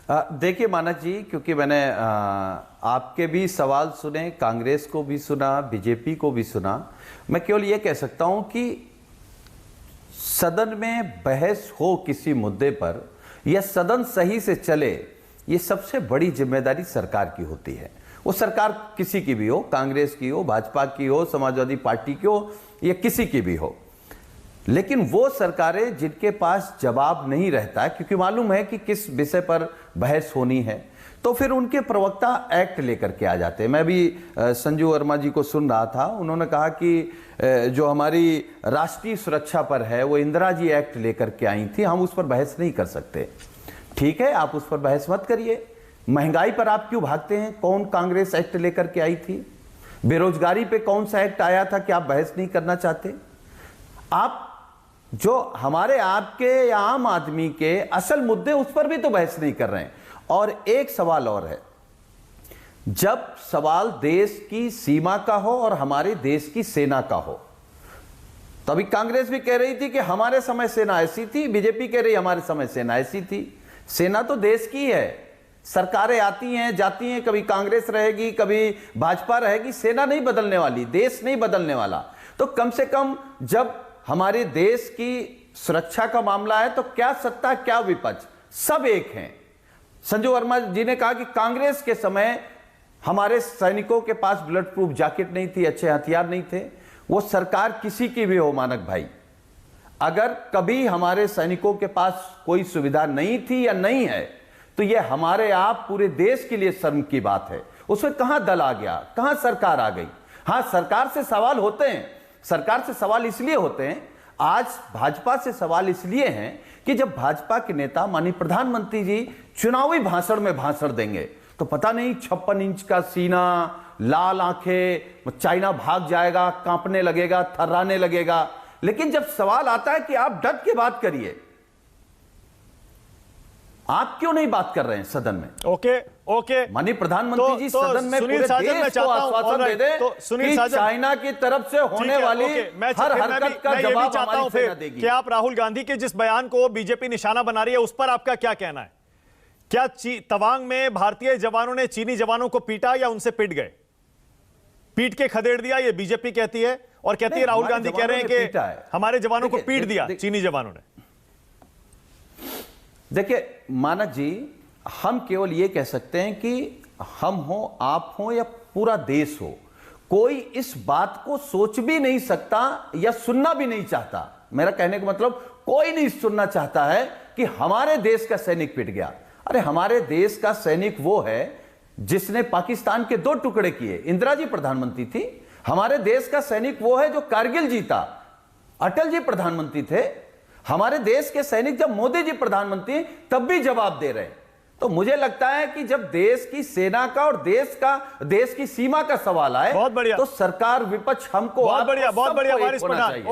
देखिए मानक जी, क्योंकि मैंने आपके भी सवाल सुने, कांग्रेस को भी सुना, बीजेपी को भी सुना। मैं केवल ये कह सकता हूं कि सदन में बहस हो किसी मुद्दे पर या सदन सही से चले, ये सबसे बड़ी जिम्मेदारी सरकार की होती है। वो सरकार किसी की भी हो, कांग्रेस की हो, भाजपा की हो, समाजवादी पार्टी की हो या किसी की भी हो। लेकिन वो सरकारें जिनके पास जवाब नहीं रहता है, क्योंकि मालूम है कि किस विषय पर बहस होनी है, तो फिर उनके प्रवक्ता एक्ट लेकर के आ जाते हैं। मैं भी संजू वर्मा जी को सुन रहा था, उन्होंने कहा कि जो हमारी राष्ट्रीय सुरक्षा पर है वो इंदिरा जी एक्ट लेकर के आई थी, हम उस पर बहस नहीं कर सकते। ठीक है, आप उस पर बहस मत करिए। महंगाई पर आप क्यों भागते हैं? कौन कांग्रेस एक्ट लेकर के आई थी? बेरोजगारी पे कौन सा एक्ट आया था कि आप बहस नहीं करना चाहते? आप जो हमारे आपके या आम आदमी के असल मुद्दे, उस पर भी तो बहस नहीं कर रहे हैं। और एक सवाल और है, जब सवाल देश की सीमा का हो और हमारे देश की सेना का हो, तभी कांग्रेस भी कह रही थी कि हमारे समय सेना ऐसी थी, बीजेपी कह रही हमारे समय सेना ऐसी थी। सेना तो देश की है, सरकारें आती हैं जाती हैं, कभी कांग्रेस रहेगी कभी भाजपा रहेगी, सेना नहीं बदलने वाली, देश नहीं बदलने वाला। तो कम से कम जब हमारे देश की सुरक्षा का मामला है तो क्या सत्ता क्या विपक्ष सब एक हैं। संजू वर्मा जी ने कहा कि कांग्रेस के समय हमारे सैनिकों के पास बुलेट प्रूफ जैकेट नहीं थी, अच्छे हथियार नहीं थे। वो सरकार किसी की भी हो मानक भाई, अगर कभी हमारे सैनिकों के पास कोई सुविधा नहीं थी या नहीं है, तो यह हमारे आप पूरे देश के लिए शर्म की बात है। उसमें कहां दल आ गया, कहां सरकार आ गई? हां, सरकार से सवाल होते हैं, सरकार से सवाल इसलिए होते हैं, आज भाजपा से सवाल इसलिए हैं कि जब भाजपा के नेता माननीय प्रधानमंत्री जी चुनावी भाषण में भाषण देंगे तो पता नहीं 56 इंच का सीना, लाल आंखें, चाइना भाग जाएगा, कांपने लगेगा, थर्राने लगेगा। लेकिन जब सवाल आता है कि आप डट के बात करिए, आप क्यों नहीं बात कर रहे हैं सदन में? ओके माननीय प्रधानमंत्री जी सदन में पूरे देश को आश्वासन दे दें कि चाइना की तरफ से होने वाली हर हरकत का जवाब हमारी सेना देगी। क्या आप राहुल गांधी के जिस बयान को बीजेपी निशाना बना रही है उस पर आपका क्या कहना है? क्या तवांग में भारतीय जवानों ने चीनी जवानों को पीटा या उनसे पिट गए? पीट के खदेड़ दिया, ये बीजेपी कहती है, और कहती है राहुल गांधी कह रहे हैं कि हमारे जवानों को पीट दिया चीनी जवानों ने। देखिए मानक जी, हम केवल ये कह सकते हैं कि हम हो, आप हो या पूरा देश हो, कोई इस बात को सोच भी नहीं सकता या सुनना भी नहीं चाहता। मेरा कहने का मतलब, कोई नहीं सुनना चाहता है कि हमारे देश का सैनिक पिट गया। अरे हमारे देश का सैनिक वो है जिसने पाकिस्तान के 2 टुकड़े किए, इंदिरा जी प्रधानमंत्री थी। हमारे देश का सैनिक वो है जो कारगिल जीता, अटल जी प्रधानमंत्री थे। हमारे देश के सैनिक जब मोदी जी प्रधानमंत्री तब भी जवाब दे रहे हैं। तो मुझे लगता है कि जब देश की सेना का और देश की सीमा का सवाल आए, तो सरकार विपक्ष हमको बहुत बढ़िया वारिस पठान।